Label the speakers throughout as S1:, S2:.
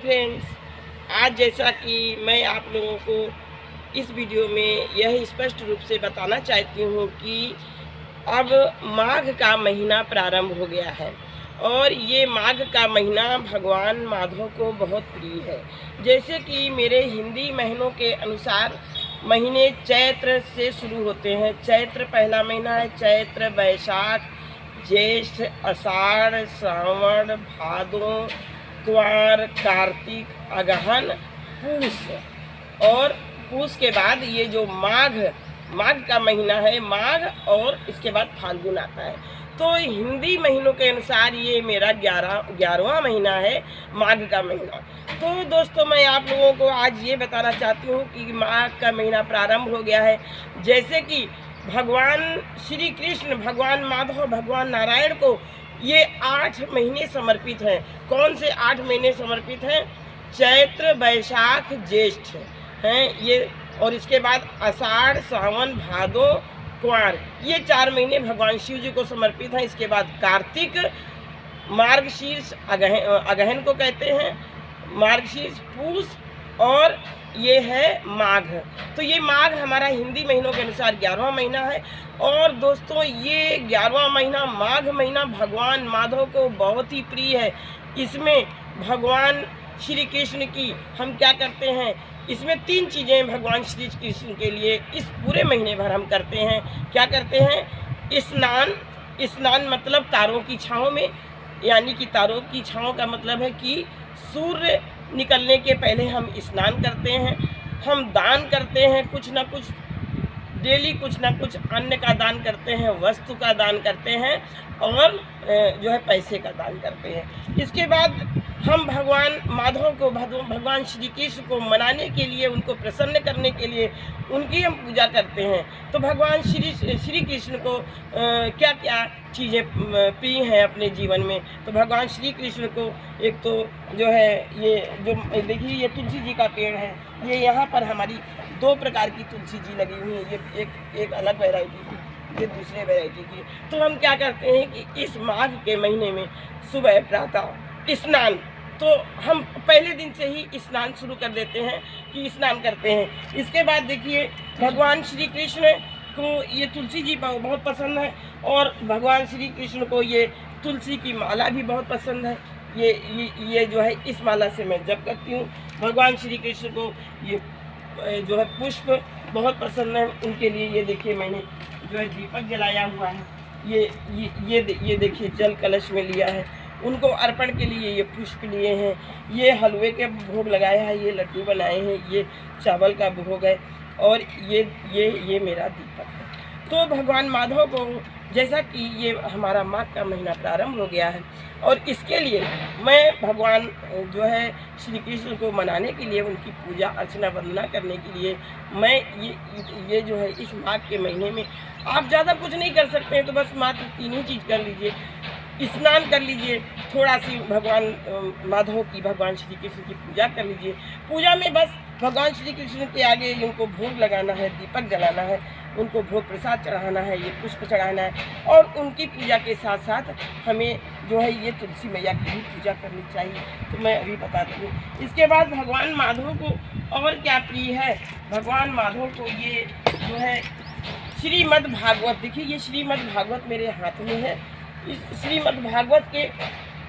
S1: Friends, आज जैसा कि मैं आप लोगों को इस वीडियो में यह स्पष्ट रूप से बताना चाहती हूँ कि अब माघ का महीना प्रारंभ हो गया है और ये माघ का महीना भगवान माधव को बहुत प्रिय है। जैसे कि मेरे हिंदी महीनों के अनुसार महीने चैत्र से शुरू होते हैं। चैत्र पहला महीना है। चैत्र, बैसाख, ज्येष्ठ, आषाढ़, श्रावण, भादो, क्वार, कार्तिक, अगहन, पूस और पूस के बाद ये जो माघ का महीना है, माघ, और इसके बाद फाल्गुन आता है। तो हिंदी महीनों के अनुसार ये मेरा 11वां महीना है, माघ का महीना। तो दोस्तों, मैं आप लोगों को आज ये बताना चाहती हूँ कि माघ का महीना प्रारंभ हो गया है। जैसे कि भगवान श्री कृष्ण, भगवान माधव, भगवान नारायण को ये 8 महीने समर्पित हैं। कौन से 8 महीने समर्पित हैं? चैत्र, बैसाख, ज्येष्ठ हैं ये, और इसके बाद आषाढ़, सावन, भादो, क्वार, ये 4 महीने भगवान शिव जी को समर्पित हैं। इसके बाद कार्तिक, मार्गशीर्ष, अगहन को कहते हैं, मार्गशीर्ष, पूस, और ये है माघ। तो ये माघ हमारा हिंदी महीनों के अनुसार 11वां महीना है। और दोस्तों, ये 11वां महीना, माघ महीना, भगवान माधव को बहुत ही प्रिय है। इसमें भगवान श्री कृष्ण की हम क्या करते हैं, इसमें 3 चीज़ें भगवान श्री कृष्ण के लिए इस पूरे महीने भर हम करते हैं। क्या करते हैं? स्नान मतलब तारों की छाँव में, यानी कि तारों की छाँव का मतलब है कि सूर्य निकलने के पहले हम स्नान करते हैं। हम दान करते हैं, कुछ ना कुछ डेली, कुछ ना कुछ अन्न का दान करते हैं, वस्तु का दान करते हैं, और जो है पैसे का दान करते हैं। इसके बाद हम भगवान माधव को, भगवान श्री कृष्ण को मनाने के लिए, उनको प्रसन्न करने के लिए उनकी हम पूजा करते हैं। तो भगवान श्री कृष्ण को क्या क्या चीज़ें प्रिय हैं अपने जीवन में? तो भगवान श्री कृष्ण को एक तो जो है, ये जो देखिए, ये तुलसी जी का पेड़ है। ये यहाँ पर हमारी 2 प्रकार की तुलसी जी लगी हुई है। ये एक अलग वैरायटी की, ये दूसरे वैरायटी की। तो हम क्या करते हैं कि इस माघ के महीने में सुबह प्रातः स्नान, तो हम पहले दिन से ही स्नान शुरू कर देते हैं कि स्नान करते हैं। इसके बाद देखिए, भगवान श्री कृष्ण को ये तुलसी जी बहुत पसंद है, और भगवान श्री कृष्ण को ये तुलसी की माला भी बहुत पसंद है। ये जो है, इस माला से मैं जप करती हूँ। भगवान श्री कृष्ण को ये जो है पुष्प बहुत पसंद है। उनके लिए ये देखिए, मैंने जो है दीपक जलाया हुआ है। ये देखिए, जल कलश में लिया है। उनको अर्पण के लिए ये पुष्प लिए हैं। ये हलवे के भोग लगाया है, ये लड्डू बनाए हैं, ये चावल का भोग है, और ये मेरा दीपक है। तो भगवान माधव को, जैसा कि ये हमारा माघ का महीना प्रारंभ हो गया है, और इसके लिए मैं भगवान जो है श्री कृष्ण को मनाने के लिए, उनकी पूजा अर्चना वंदना करने के लिए, मैं ये जो है इस माघ के महीने में, आप ज़्यादा कुछ नहीं कर सकते हैं, तो बस मात्र 3 ही चीज़ कर लीजिए। स्नान कर लीजिए, थोड़ा सी भगवान माधव की, भगवान श्री कृष्ण की पूजा कर लीजिए। पूजा में बस भगवान श्री कृष्ण के आगे उनको भोग लगाना है, दीपक जलाना है, उनको भोग प्रसाद चढ़ाना है, ये पुष्प चढ़ाना है, और उनकी पूजा के साथ साथ हमें जो है ये तुलसी मैया की भी पूजा करनी चाहिए। तो मैं अभी बताती हूँ। इसके बाद भगवान माधव को और क्या प्रिय है? भगवान माधव को ये जो है श्रीमद् भागवत, देखिए ये श्रीमद् भागवत मेरे हाथ में है। इस श्रीमद् भागवत के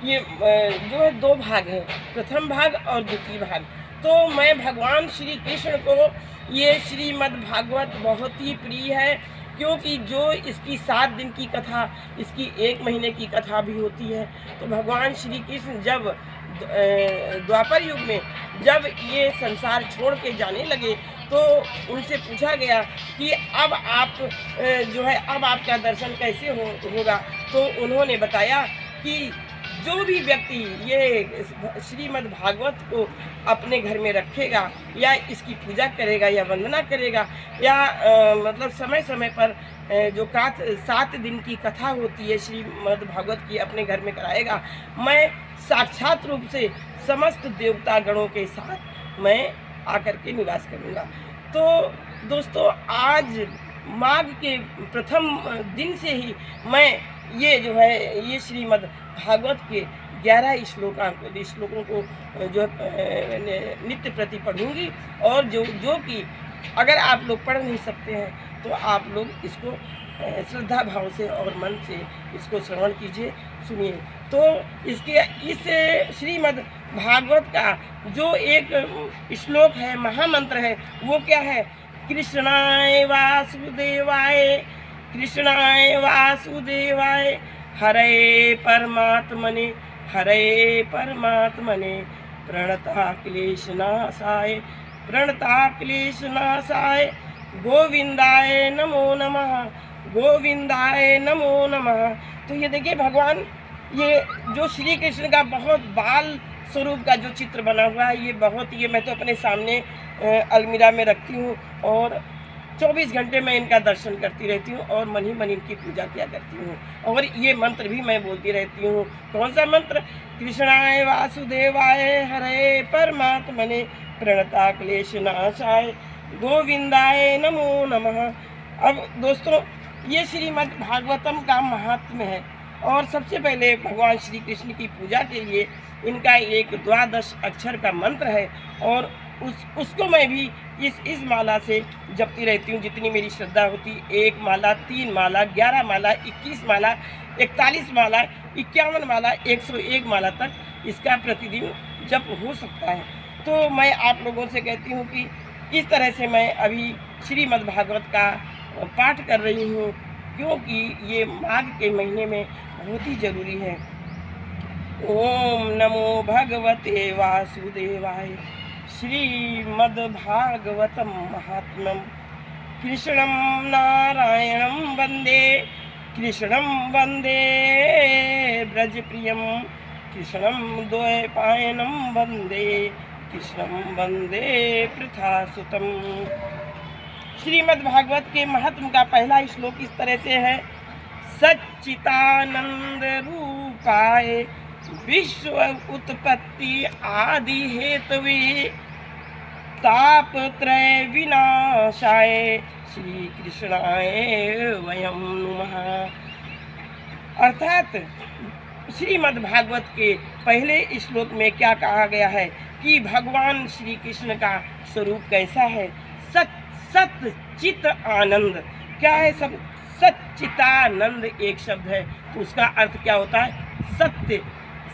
S1: ये जो है 2 भाग हैं, प्रथम भाग और द्वितीय भाग। तो मैं भगवान श्री कृष्ण को ये श्रीमद् भागवत बहुत ही प्रिय है, क्योंकि जो इसकी 7 दिन की कथा, इसकी 1 महीने की कथा भी होती है। तो भगवान श्री कृष्ण जब द्वापर युग में जब ये संसार छोड़ के जाने लगे, तो उनसे पूछा गया कि अब आप जो है, अब आपका दर्शन कैसे होगा? तो उन्होंने बताया कि जो भी व्यक्ति ये श्रीमद् भागवत को अपने घर में रखेगा, या इसकी पूजा करेगा, या वंदना करेगा, या मतलब समय समय पर जो 7 दिन की कथा होती है श्रीमद् भागवत की, अपने घर में कराएगा, मैं साक्षात रूप से समस्त देवता गणों के साथ मैं आकर के निवास करूँगा। तो दोस्तों, आज माघ के प्रथम दिन से ही मैं ये जो है, ये श्रीमद् भागवत के 11 श्लोकों को जो नित्य प्रति पढ़ूंगी। और जो कि अगर आप लोग पढ़ नहीं सकते हैं तो आप लोग इसको श्रद्धा भाव से और मन से इसको श्रवण कीजिए, सुनिए। तो इस श्रीमद् भागवत का जो एक श्लोक है, महामंत्र है, वो क्या है? कृष्णाय वासुदेवाय, कृष्णाय वासुदेवाय, हरे परमात्मने, हरे परमात्मने, प्रणता क्लेशनाशाय, प्रणता क्लेशनाशाय, गोविंदाय नमो नमः, गोविंदाय नमो नमः। तो ये देखिए भगवान, ये जो श्री कृष्ण का बहुत बाल स्वरूप का जो चित्र बना हुआ है, ये बहुत, ये मैं तो अपने सामने अलमीरा में रखती हूँ और 24 घंटे मैं इनका दर्शन करती रहती हूँ और मन ही मन इनकी पूजा किया करती हूँ। और ये मंत्र भी मैं बोलती रहती हूँ। कौन सा मंत्र? कृष्णाय वासुदेवाय, हरे परमात्मने, प्रणता क्लेशनाशाय, गोविंदाय नमो नमः। अब दोस्तों, ये श्रीमद् भागवतम का महात्म्य है। और सबसे पहले भगवान श्री कृष्ण की पूजा के लिए इनका एक 12 अक्षर का मंत्र है और उसको मैं भी इस माला से जपती रहती हूँ, जितनी मेरी श्रद्धा होती। 1 माला, 3 माला, 11 माला, 21 माला, 41 माला, 51 माला, 101 माला तक इसका प्रतिदिन जप हो सकता है। तो मैं आप लोगों से कहती हूँ कि इस तरह से मैं अभी श्रीमद् भागवत का पाठ कर रही हूँ, क्योंकि ये माघ के महीने में बहुत ही जरूरी है। ओम नमो भगवते वासुदेवाय। श्रीमद् भागवतम महात्म्यम। कृष्णं नारायणं वन्दे, कृष्णं वन्दे ब्रजप्रियं, कृष्णं द्वैपायनं वन्दे, कृष्णं वन्दे पृथासुतम्। श्रीमद् भागवत के महात्म का पहला श्लोक इस तरह से है। सच्चिदानंद रूपाय, विश्व उत्पत्ति आदि हेतवे, तापत्रय विनाशाय, श्री कृष्णाय वयं नमः। अर्थात श्रीमद् भागवत के पहले श्लोक में क्या कहा गया है कि भगवान श्री कृष्ण का स्वरूप कैसा है? सत चित आनंद। क्या है? सब सच्चितानंद एक शब्द है, तो उसका अर्थ क्या होता है? सत्य।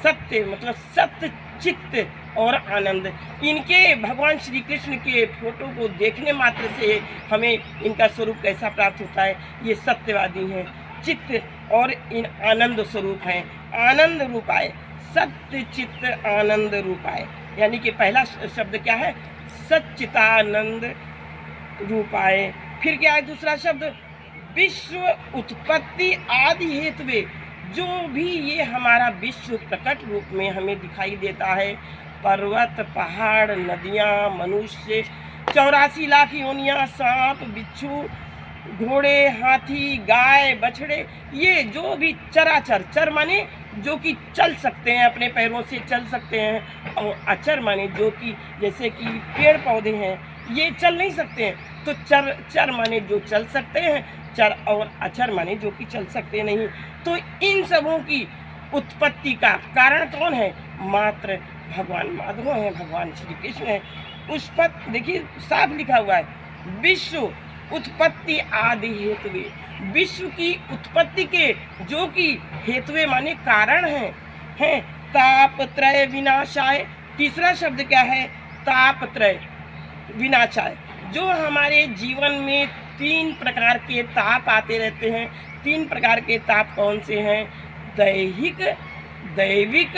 S1: सत्य मतलब सत्य चित्त और आनंद। इनके भगवान श्री कृष्ण के फोटो को देखने मात्र से हमें इनका स्वरूप कैसा प्राप्त होता है? ये सत्यवादी हैं, चित्त और इन आनंद स्वरूप हैं। आनंद रूपाय, सत्य चित्त आनंद रूपाय, यानी कि पहला शब्द क्या है? सच्चितानंद रूपाय। फिर क्या है दूसरा शब्द? विश्व उत्पत्ति आदि हेतुवे। जो भी ये हमारा विश्व प्रकट रूप में हमें दिखाई देता है, पर्वत, पहाड़, नदियाँ, मनुष्य, 84 लाख योनियाँ, सांप, बिच्छू, घोड़े, हाथी, गाय, बछड़े, ये जो भी चराचर, चर माने जो कि चल सकते हैं, अपने पैरों से चल सकते हैं, और अचर माने जो कि जैसे कि पेड़ पौधे हैं, ये चल नहीं सकते हैं। तो चर माने जो चल सकते हैं, चर, और अचर माने जो कि चल सकते नहीं। तो इन सबों की उत्पत्ति का कारण कौन है? मात्र भगवान माधव हैं, भगवान श्री कृष्ण हैं। उस पर देखिए साफ लिखा हुआ है, विश्व उत्पत्ति आदि हेतुवे। विश्व की उत्पत्ति के जो कि हेतुवे माने कारण हैं। तापत्रय विनाशाय। तीसरा शब्द क्या है? तापत्रय विनाशाय। जो हमारे जीवन में 3 प्रकार के ताप आते रहते हैं। 3 प्रकार के ताप कौन से हैं? दैहिक, दैविक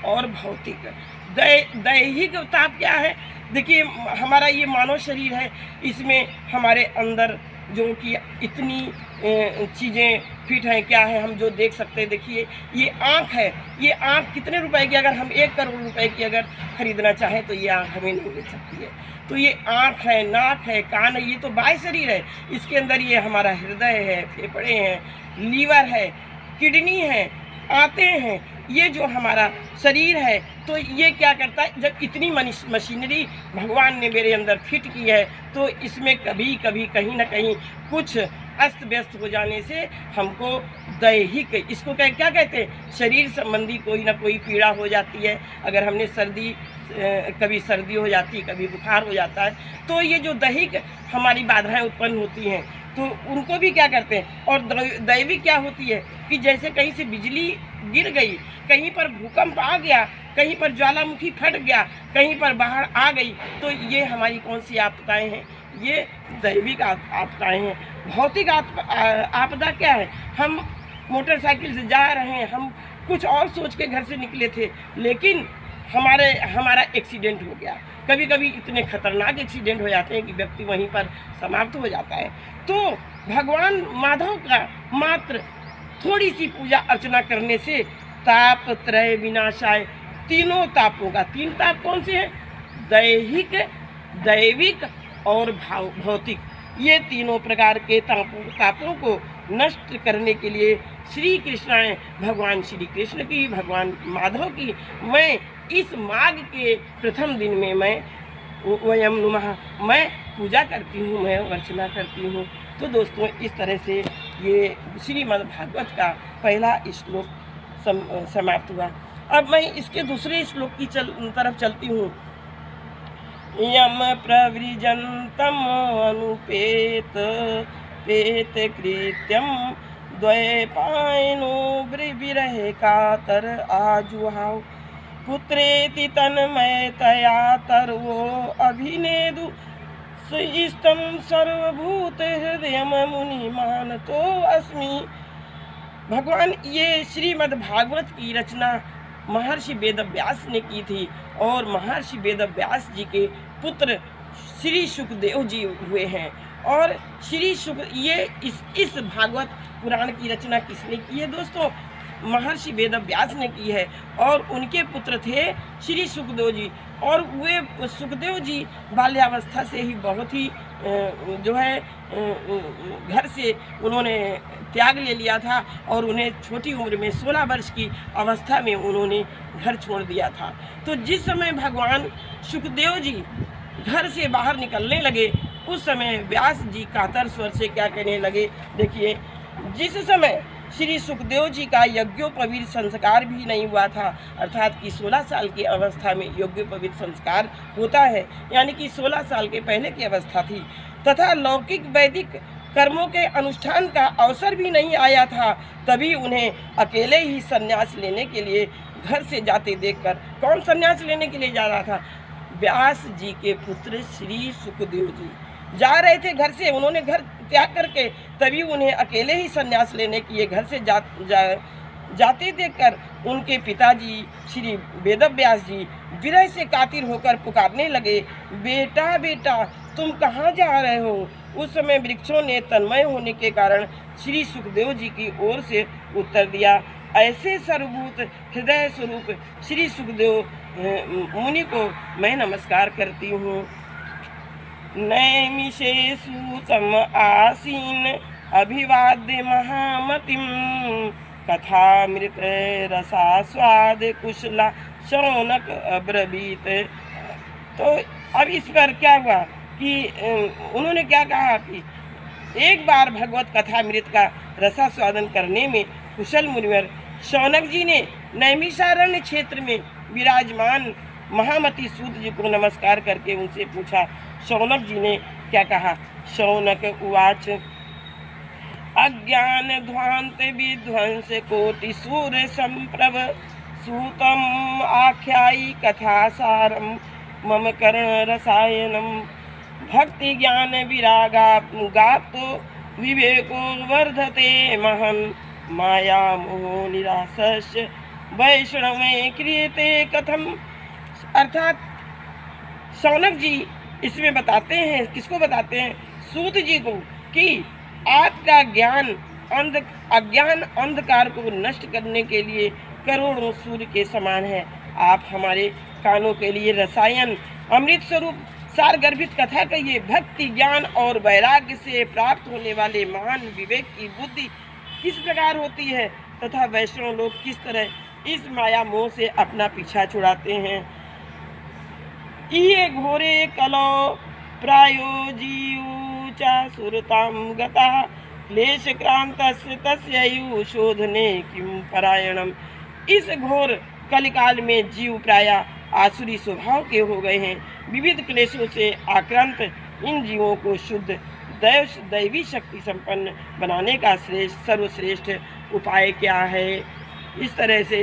S1: और भौतिक। दैहिक ताप क्या है? देखिए हमारा ये मानव शरीर है, इसमें हमारे अंदर जो कि इतनी चीज़ें फिट हैं, क्या है हम जो देख सकते हैं। देखिए ये आँख है, ये आँख कितने रुपए की, अगर हम 1 करोड़ रुपए की अगर खरीदना चाहें तो ये आँख हमें नहीं मिल सकती है। तो ये आँख है, नाक है, कान है, ये तो बाह्य शरीर है। इसके अंदर ये हमारा हृदय है, फेफड़े हैं, लीवर है, किडनी है, आते हैं, ये जो हमारा शरीर है। तो ये क्या करता है? जब इतनी मशीनरी भगवान ने मेरे अंदर फिट की है, तो इसमें कभी कभी कहीं ना कहीं कुछ अस्त व्यस्त हो जाने से हमको दैहिक, इसको क्या कहते हैं, शरीर संबंधी कोई ना कोई पीड़ा हो जाती है। अगर हमने कभी सर्दी हो जाती है, कभी बुखार हो जाता है, तो ये जो दैहिक हमारी बाधाएं उत्पन्न होती हैं तो उनको भी क्या करते हैं। और दैविक क्या होती है कि जैसे कहीं से बिजली गिर गई, कहीं पर भूकंप आ गया, कहीं पर ज्वालामुखी फट गया, कहीं पर बाढ़ आ गई, तो ये हमारी कौन सी आपदाएं हैं, ये दैविक आपदाएं हैं। भौतिक आपदा क्या है, हम मोटरसाइकिल से जा रहे हैं, हम कुछ और सोच के घर से निकले थे, लेकिन हमारा एक्सीडेंट हो गया। कभी कभी इतने खतरनाक एक्सीडेंट हो जाते हैं कि व्यक्ति वहीं पर समाप्त हो जाता है। तो भगवान माधव का मात्र थोड़ी सी पूजा अर्चना करने से ताप त्रय विनाशाय, तीनों तापों का, 3 ताप कौन से हैं, दैहिक, दैविक और भौतिक, ये तीनों प्रकार के तापों को नष्ट करने के लिए श्री कृष्णाय, भगवान श्री कृष्ण की, भगवान माधव की, मैं इस माघ के प्रथम दिन में मैं वयम नुमः, मैं पूजा करती हूँ, मैं अर्चना करती हूँ। तो दोस्तों, इस तरह से ये श्रीमद् भागवत का पहला श्लोक समाप्त हुआ। अब मैं इसके दूसरे श्लोक की तरफ चलती हूँ। यम प्रव्रजन्तम अनुपेत पेत कृत्यम द्वैपायनो विरहे कातर आजुहाव पुत्रेति तन्मयतया तर्वो अभिनेदु सुइष्टम सर्वभूत हृदय मुनि मानतो अस्मि। भगवान, ये श्रीमद् भागवत की रचना महर्षि वेदव्यास ने की थी और महर्षि वेदव्यास जी के पुत्र श्री सुखदेव जी हुए हैं। और श्री सुख, ये इस भागवत पुराण की रचना किसने की है दोस्तों, महर्षि वेदव्यास ने की है। और उनके पुत्र थे श्री सुखदेव जी। और वे सुखदेव जी बाल्यावस्था से ही बहुत ही जो है घर से उन्होंने त्याग ले लिया था और उन्हें छोटी उम्र में 16 वर्ष की अवस्था में उन्होंने घर छोड़ दिया था। तो जिस समय भगवान सुखदेव जी घर से बाहर निकलने लगे, उस समय व्यास जी कातर स्वर से क्या कहने लगे, देखिए, जिस समय श्री सुखदेव जी का यज्ञोपवीत संस्कार भी नहीं हुआ था, अर्थात कि 16 साल की अवस्था में यज्ञोपवीत संस्कार होता है, यानी कि 16 साल के पहले की अवस्था थी, तथा लौकिक वैदिक कर्मों के अनुष्ठान का अवसर भी नहीं आया था, तभी उन्हें अकेले ही संन्यास लेने के लिए घर से जाते देखकर, कौन संन्यास लेने के लिए जा रहा था, व्यास जी के पुत्र श्री सुखदेव जी जा रहे थे घर से, उन्होंने घर त्याग करके, तभी उन्हें अकेले ही संन्यास लेने के लिए घर से जाते देखकर उनके पिताजी श्री वेदव्यास जी विरह से कातिर होकर पुकारने लगे, बेटा बेटा तुम कहाँ जा रहे हो। उस समय वृक्षों ने तन्मय होने के कारण श्री सुखदेव जी की ओर से उत्तर दिया, ऐसे सर्वभूत हृदय स्वरूप श्री सुखदेव मुनि को मैं नमस्कार करती हूँ। नैमिषेषु तम आसीन अभिवाद्य महामतिम कथामृत रसास्वाद कुशला शौनक अब्रवीत। तो अब इस पर क्या हुआ कि उन्होंने क्या कहा कि एक बार भगवत कथामृत का रसास्वादन करने में कुशल मुनिवर शौनक जी ने नैमिषारण्य क्षेत्र में विराजमान महामती सूत जी को नमस्कार करके उनसे पूछा। शौनक जी ने क्या कहा, शौनक उवाच अज्ञान ध्वांत विध्वंस कोटि सूर्य संप्रभ सूतम आख्यायी कथासारम मम कर्ण रसायनम भक्ति ज्ञान विरागा गातो विवेको वर्धते महन माया मोह निराशस्य वैष्णवे क्रियते कथम। अर्थात शौनक जी इसमें बताते हैं, किसको बताते हैं, सूत जी को, कि आपका अज्ञान अंधकार को नष्ट करने के लिए करोड़ों सूर्य के समान है। आप हमारे कानों के लिए रसायन अमृत स्वरूप सारगर्भित कथा कहिए। भक्ति ज्ञान और वैराग्य से प्राप्त होने वाले महान विवेक की बुद्धि किस प्रकार होती है तथा वैष्णव लोग किस तरह इस माया मोह से अपना पीछा छुड़ाते हैं। ये घोरे कलो प्रायो जीवचा सुरताम गता क्लेशक्रांतस्य तस्यैव शोधने किं परायणम। इस घोर कलिकाल में जीव प्रायः आसुरी स्वभाव के हो गए हैं। विविध क्लेशों से आक्रांत इन जीवों को शुद्ध दैवी शक्ति संपन्न बनाने का सर्वश्रेष्ठ उपाय क्या है। इस तरह से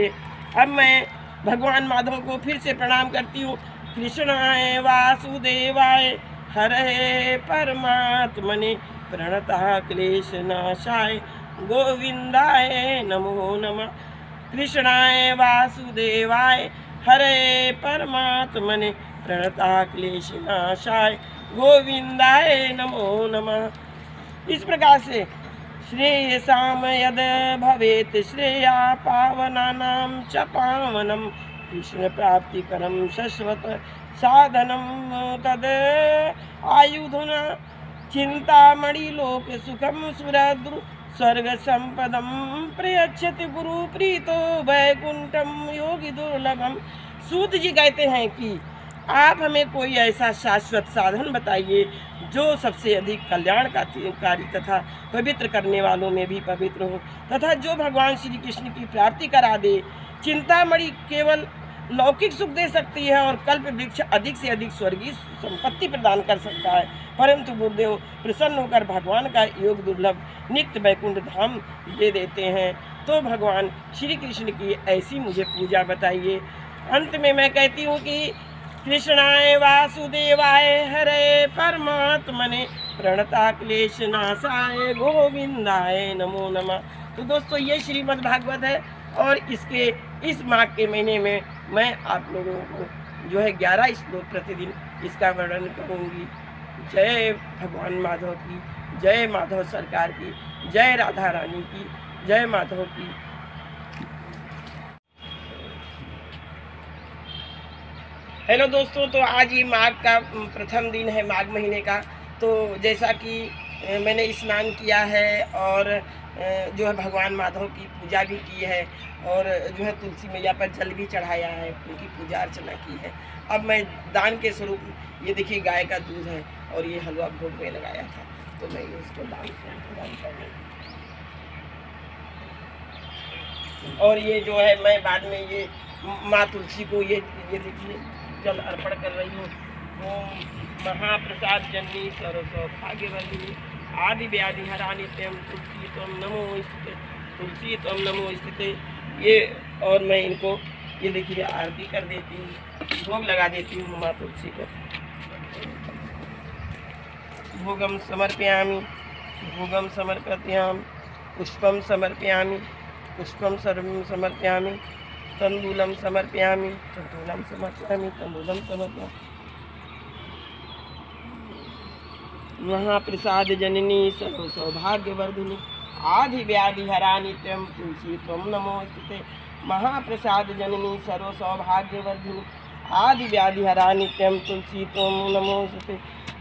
S1: अब मैं भगवान माधव को फिर से प्रणाम करती हूँ। कृष्णाय वासुदेवाय हरे परमात्मने प्रणतः क्लेशनाशाय गोविंदाय नमो नमः। कृष्णाय वासुदेवाय हरे परमात्मने प्रणतः क्लेशनाशाय गोविंदाय नमो नमः। इस प्रकार से श्रेयसाम यद भवेत श्रेया पावनानां च पावनम कृष्ण प्राप्तिकरम शश्वत साधनम तद आयुधुना चिंतामणि लोक सुखम सुरद्रु स्वर्ग संपदम प्रयच्छति गुरु प्रीतो वैकुंठम योगी दुर्लभम। सूत जी कहते हैं कि आप हमें कोई ऐसा शाश्वत साधन बताइए जो सबसे अधिक कल्याणकारी तथा पवित्र करने वालों में भी पवित्र हो तथा जो भगवान श्री कृष्ण की प्राप्ति करा दे। चिंतामणि केवल लौकिक सुख दे सकती है और कल्प वृक्ष अधिक से अधिक स्वर्गीय संपत्ति प्रदान कर सकता है, परंतु गुरुदेव प्रसन्न होकर भगवान का योग दुर्लभ नित्य वैकुंठ धाम दे देते हैं। तो भगवान श्री कृष्ण की ऐसी मुझे पूजा बताइए। अंत में मैं कहती हूँ कि कृष्णाय वासुदेवाय हरे परमात्मने प्रणता क्लेशनाशाय गोविंदाय नमो नमः। तो दोस्तों ये श्रीमद् भागवत है और इसके इस माघ के महीने में मैं आप लोगों को जो है 11 श्लोक प्रतिदिन इसका वर्णन करूंगी। जय भगवान माधव की, जय माधव सरकार की, जय राधा रानी की, जय माधव की। हेलो दोस्तों, तो आज ये माघ का प्रथम दिन है, माघ महीने का। तो जैसा कि मैंने स्नान किया है और जो है भगवान माधव की पूजा भी की है और जो है तुलसी मैया पर जल भी चढ़ाया है, उनकी पूजा अर्चना की है। अब मैं दान के स्वरूप ये देखिए गाय का दूध है और ये हलवा भोग में लगाया था, तो मैं इसको दान करूँगी। और ये जो है मैं बाद में ये माँ तुलसी को ये देखिए जल अर्पण कर रही हूँ। ओम महाप्रसाद जननी सर्वसौभाग्यवर्धिनी आदि व्याधि हरा नित्यम तुलसी तम नमोस्तुते, तुलसी तम नमोस्तुते। ये और मैं इनको ये देखिए आरती कर देती हूँ, भोग लगा देती हूँ माँ तुलसी को। भोगम समर्पयामि, भोगम समर्पयामि, पुष्पम समर्पयामि, पुष्पम समर्पयामि, तंदूलम समर्पयामि, तंदूलम समर्पयामि, तंदूलम समर्पयामि। महाप्रसाद जननी सर्व सौभाग्यवर्धिनी आदि व्याधि हरा नित्यम तुलसी त्वं नमोस्तुते। महाप्रसाद जननी सर्व सौभाग्यवर्धिनी आदि व्याधि हरा नित्यम तुलसी त्वं नमोस्तुते।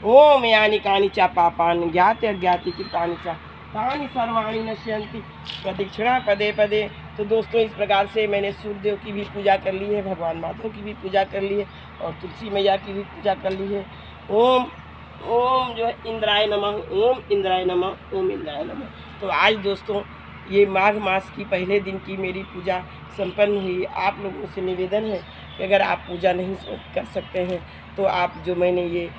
S1: ओम यानि कानि च पापानि ज्ञाति अज्ञाति कृतानि च तानि सर्वाणि नश्यन्ति प्रदक्षिणा पदे पदे। तो दोस्तों इस प्रकार से मैंने सूर्यदेव की भी पूजा कर ली है, भगवान माधव की भी पूजा कर ली है और तुलसी मैया की भी पूजा कर ली है। ओम जो है इंद्राय नमः, ओम इंद्राय नमः, ओम इंद्राय नमः। तो आज दोस्तों ये माघ मास की पहले दिन की मेरी पूजा संपन्न हुई। आप लोगों से निवेदन है कि अगर आप पूजा नहीं कर सकते हैं तो आप जो मैंने ये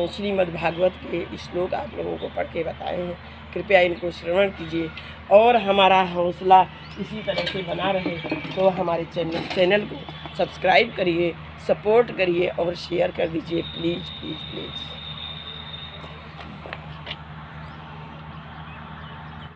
S1: श्रीमद् भागवत के श्लोक आप लोगों को पढ़ के बताए हैं, कृपया इनको श्रवण कीजिए और हमारा हौसला इसी तरह से बना रहे। तो हमारे चैनल को सब्सक्राइब करिए, सपोर्ट करिए और शेयर कर दीजिए, प्लीज़ प्लीज़ प्लीज़।